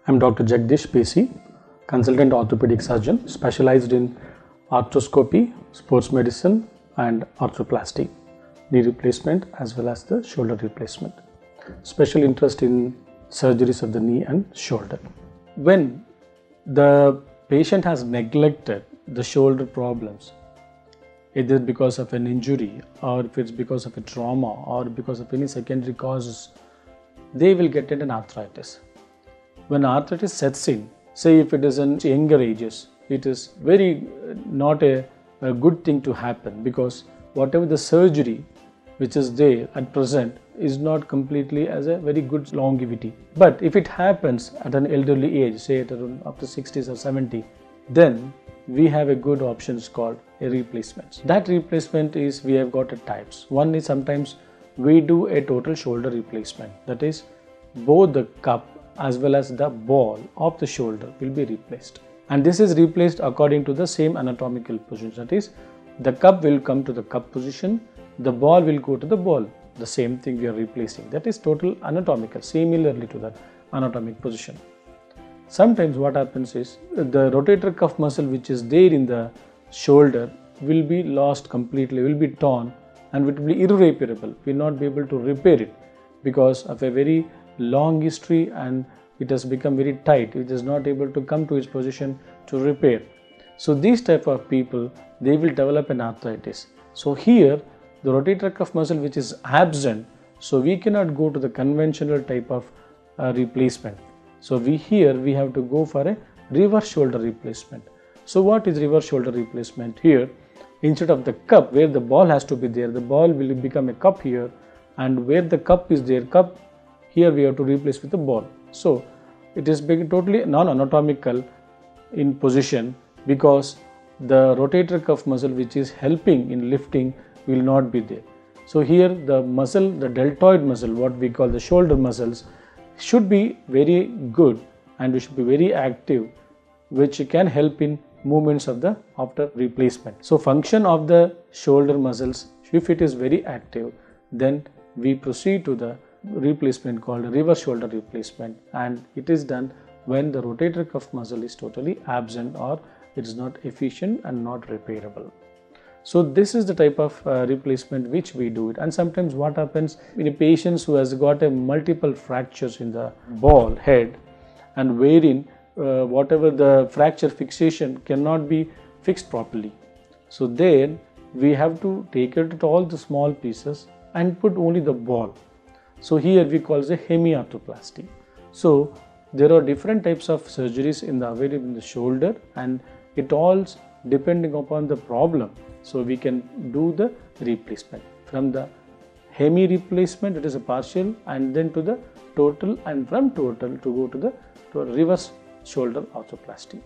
I'm Dr. Jagdish Pesi, consultant orthopedic surgeon specialized in arthroscopy, sports medicine and arthroplasty, knee replacement as well as the shoulder replacement. Special interest in surgeries of the knee and shoulder. When the patient has neglected the shoulder problems, either because of an injury or if it's because of a trauma or because of any secondary causes, they will get an arthritis. When arthritis sets in, say if it is in younger ages, it is very not a good thing to happen, because whatever the surgery which is there at present is not completely as a very good longevity. But if it happens at an elderly age, say at around up to 60s or 70, then we have a good options called a replacement. That replacement is, we have got types. One is sometimes we do a total shoulder replacement, that is both the cup as well as the ball of the shoulder will be replaced, and this is replaced according to the same anatomical position, that is the cup will come to the cup position, the ball will go to the ball, the same thing we are replacing, that is total anatomical, similarly to that anatomic position. Sometimes what happens is the rotator cuff muscle which is there in the shoulder will be lost completely, will be torn, and it will be irreparable. We will not be able to repair it because of a very long history, and it has become very tight. It is not able to come to its position to repair. So these type of people, they will develop an arthritis. So here the rotator cuff muscle which is absent, so we cannot go to the conventional type of replacement. So we have to go for a reverse shoulder replacement. So what is reverse shoulder replacement? Here, instead of the cup where the ball has to be there, the ball will become a cup here, and where the cup is there, cup here we have to replace with the ball. So it is totally non-anatomical in position, because the rotator cuff muscle which is helping in lifting will not be there. So here the muscle, the deltoid muscle, what we call the shoulder muscles, should be very good and we should be very active, which can help in movements of the after replacement. So function of the shoulder muscles, if it is very active, then we proceed to the replacement called reverse shoulder replacement, and it is done when the rotator cuff muscle is totally absent or it is not efficient and not repairable. So this is the type of replacement which we do it. And sometimes what happens in a patient who has got a multiple fractures in the ball head, and wherein whatever the fracture fixation cannot be fixed properly, so then we have to take it to all the small pieces and put only the ball. So here we call it a hemiarthroplasty. So there are different types of surgeries available in the shoulder, and it all depending upon the problem. So we can do the replacement from the hemi replacement, it is a partial, and then to the total, and from total to go to the reverse shoulder arthroplasty.